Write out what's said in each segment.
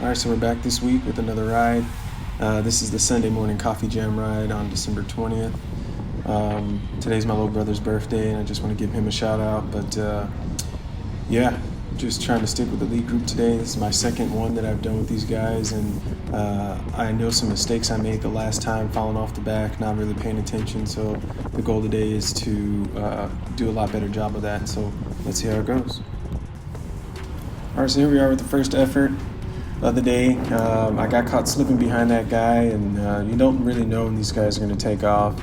All right, so we're back this week with another ride. This is the Sunday morning coffee jam ride on December 20th. Today's my little brother's birthday, and I just want to give him a shout out. But yeah, just trying to stick with the lead group today. This is my second one that I've done with these guys, and I know some mistakes I made the last time, falling off the back, not really paying attention. So the goal today is to do a lot better job of that. So let's see how it goes. All right, so here we are with the first effort of the day. I got caught slipping behind that guy, and you don't really know when these guys are going to take off.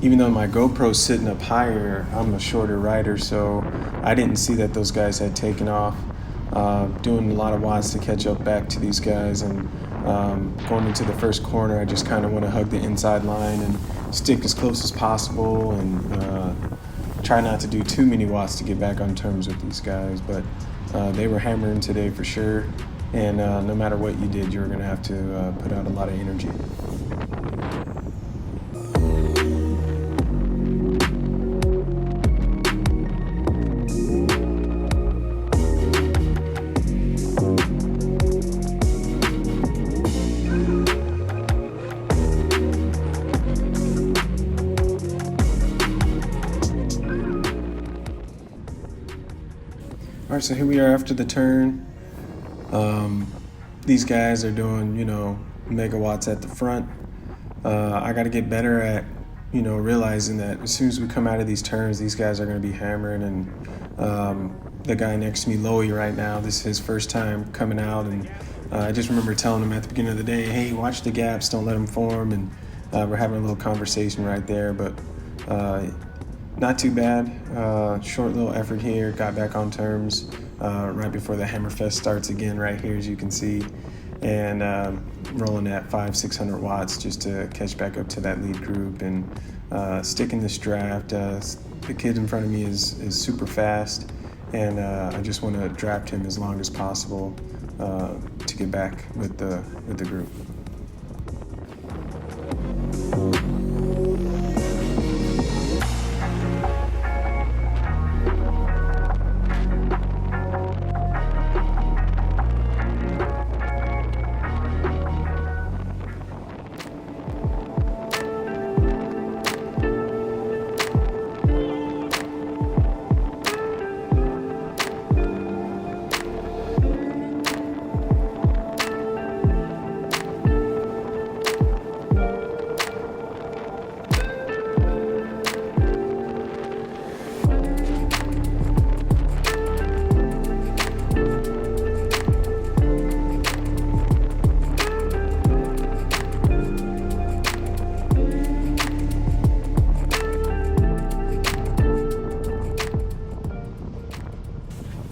Even though my GoPro's sitting up higher, I'm a shorter rider, so I didn't see that those guys had taken off. Doing a lot of watts to catch up back to these guys, and going into the first corner, I just kind of want to hug the inside line and stick as close as possible, and try not to do too many watts to get back on terms with these guys. But they were hammering today for sure, and no matter what you did, you were going to have to put out a lot of energy. All right, so here we are after the turn. These guys are doing, megawatts at the front. I got to get better at, realizing that as soon as we come out of these turns, these guys are going to be hammering. And the guy next to me, Loey, right now, this is his first time coming out. And I just remember telling him at the beginning of the day, hey, watch the gaps, don't let them form. And we're having a little conversation right there. But not too bad. Short little effort here. Got back on terms right before the Hammerfest starts again right here, as you can see. And rolling at 500-600 watts just to catch back up to that lead group and sticking this draft. The kid in front of me is super fast, and I just want to draft him as long as possible to get back with the group.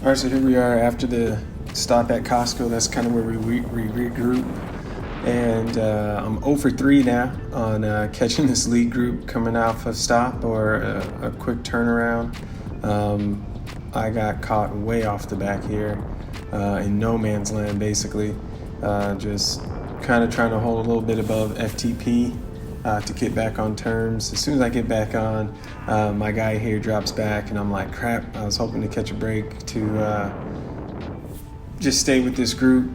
All right, so here we are after the stop at Costco. That's kind of where we regroup. And I'm 0 for 3 now on catching this lead group coming off a stop or a quick turnaround. I got caught way off the back here in no man's land, basically. Just kind of trying to hold a little bit above FTP to get back on terms. As soon as I get back on, my guy here drops back, and I'm like, crap, I was hoping to catch a break to just stay with this group,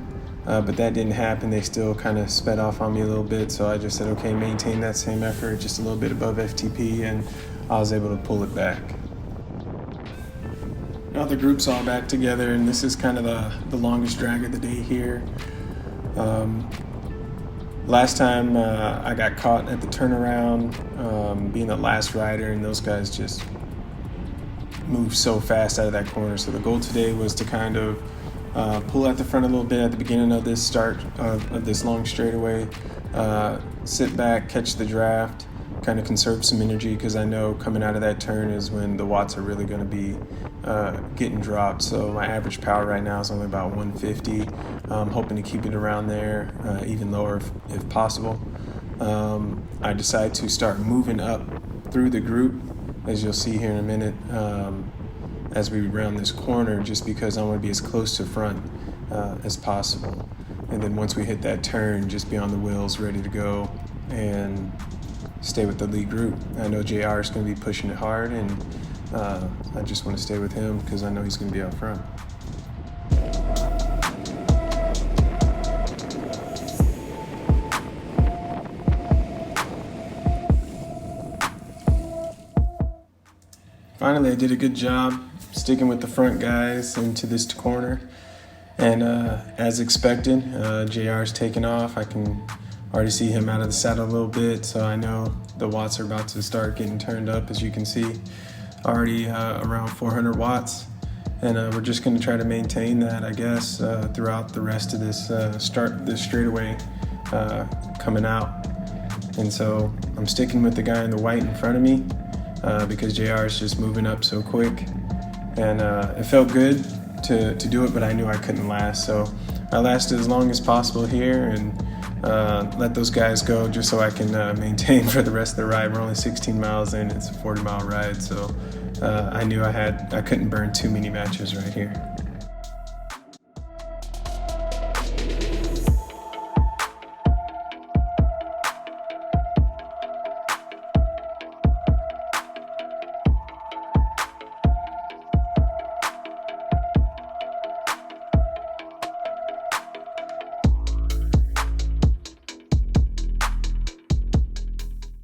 but that didn't happen. They still kind of sped off on me a little bit, so I just said, okay, maintain that same effort, just a little bit above FTP, and I was able to pull it back. Now the group's all back together, and this is kind of the longest drag of the day here. Last time I got caught at the turnaround, being the last rider, and those guys just moved so fast out of that corner. So the goal today was to kind of pull at the front a little bit at the beginning of this start of this long straightaway, sit back, catch the draft, kind of conserve some energy, because I know coming out of that turn is when the watts are really going to be getting dropped. So my average power right now is only about 150. I'm hoping to keep it around there, even lower if possible. I decided to start moving up through the group, as you'll see here in a minute, as we round this corner, just because I want to be as close to front as possible. And then once we hit that turn, just be on the wheels, ready to go, and stay with the lead group. I know JR is going to be pushing it hard, and I just want to stay with him because I know he's going to be out front. Finally, I did a good job sticking with the front guys into this corner. And as expected, JR's taking off. I can already see him out of the saddle a little bit, so I know the watts are about to start getting turned up, as you can see, already around 400 watts. And we're just going to try to maintain that, I guess, throughout the rest of this this straightaway coming out. And so I'm sticking with the guy in the white in front of me because JR is just moving up so quick. And it felt good to do it, but I knew I couldn't last. So I lasted as long as possible here and let those guys go just so I can maintain for the rest of the ride. We're only 16 miles in. It's a 40-mile ride, so I knew I couldn't burn too many matches right here.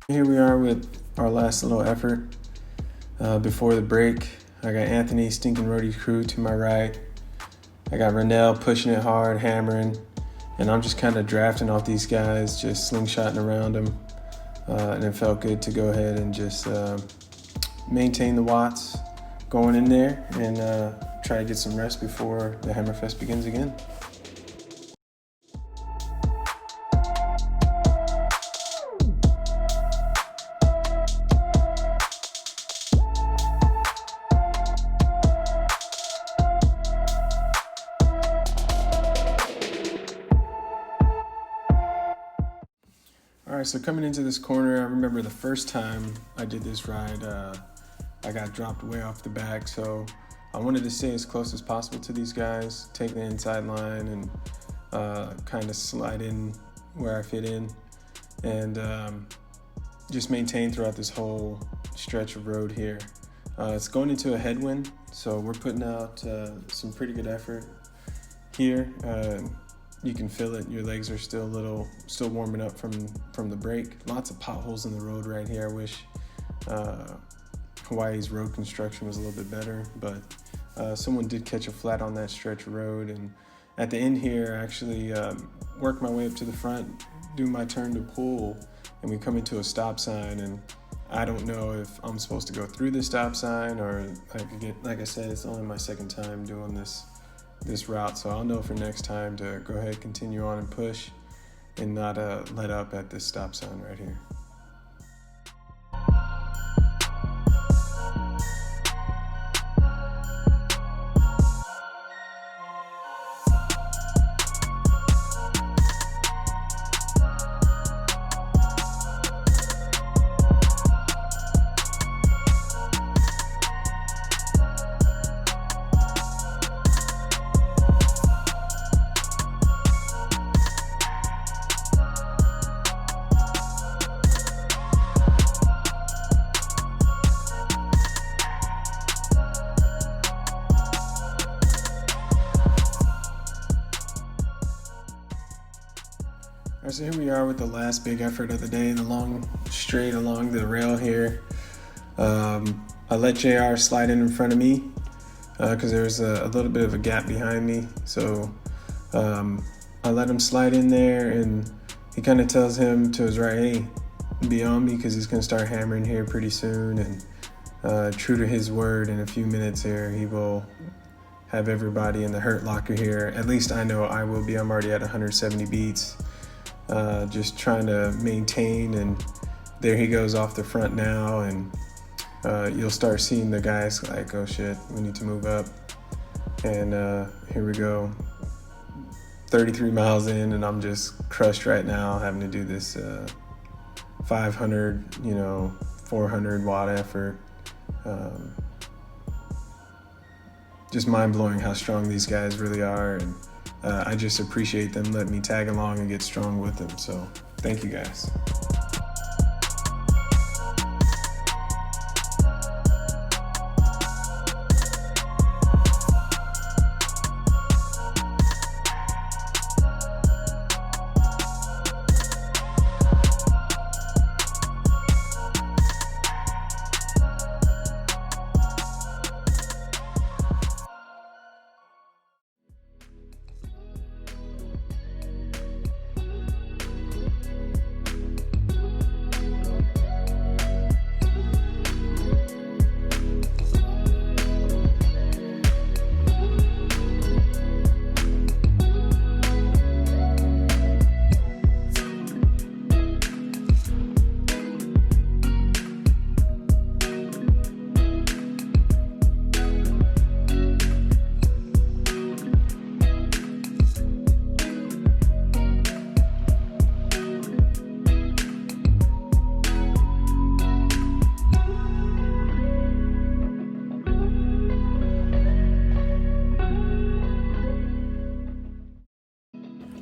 Here we are with our last little effort before the break. I got Anthony, Stinking Roadie Crew, to my right. I got Rennell pushing it hard, hammering, and I'm just kind of drafting off these guys, just slingshotting around them. And it felt good to go ahead and just maintain the watts going in there and try to get some rest before the Hammerfest begins again. All right, so coming into this corner, I remember the first time I did this ride, I got dropped way off the back, so I wanted to stay as close as possible to these guys, take the inside line and kind of slide in where I fit in, and just maintain throughout this whole stretch of road here. It's going into a headwind, so we're putting out some pretty good effort here. You can feel it. Your legs are still warming up from the break. Lots of potholes in the road right here. I wish Hawaii's road construction was a little bit better, but someone did catch a flat on that stretch of road. And at the end here, I actually worked my way up to the front, do my turn to pull, and we come into a stop sign. And I don't know if I'm supposed to go through the stop sign or I could get, like I said, it's only my second time doing this route, so I'll know for next time to go ahead, continue on and push and not let up at this stop sign right here. All right, so here we are with the last big effort of the day, the long straight along the rail here. I let JR slide in front of me because there's a little bit of a gap behind me. So I let him slide in there, and he kind of tells him to his right, hey, be on me because he's going to start hammering here pretty soon. And true to his word, in a few minutes here, he will have everybody in the hurt locker here. At least I know I will be. I'm already at 170 beats. Just trying to maintain, and there he goes off the front now, and you'll start seeing the guys like, oh shit, we need to move up. And here we go, 33 miles in, and I'm just crushed right now having to do this 500, 400 watt effort. Just mind-blowing how strong these guys really are, and I just appreciate them letting me tag along and get strong with them. So thank you guys.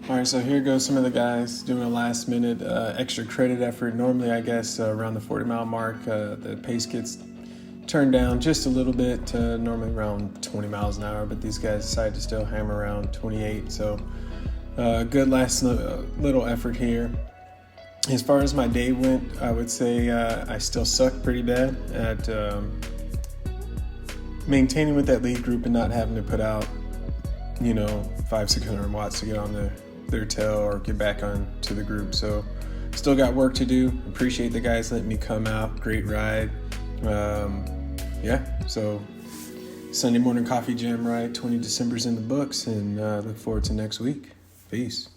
All right, so here goes some of the guys doing a last minute extra credit effort. Normally, I guess around the 40-mile mark, the pace gets turned down just a little bit, normally around 20 miles an hour, but these guys decide to still hammer around 28. So good last little effort here. As far as my day went, I would say I still suck pretty bad at maintaining with that lead group and not having to put out, 500-600 watts to get on their tail or get back on to the group. So still got work to do. Appreciate the guys letting me come out. Great ride. So Sunday morning coffee jam ride, 20 December's in the books, and look forward to next week. Peace.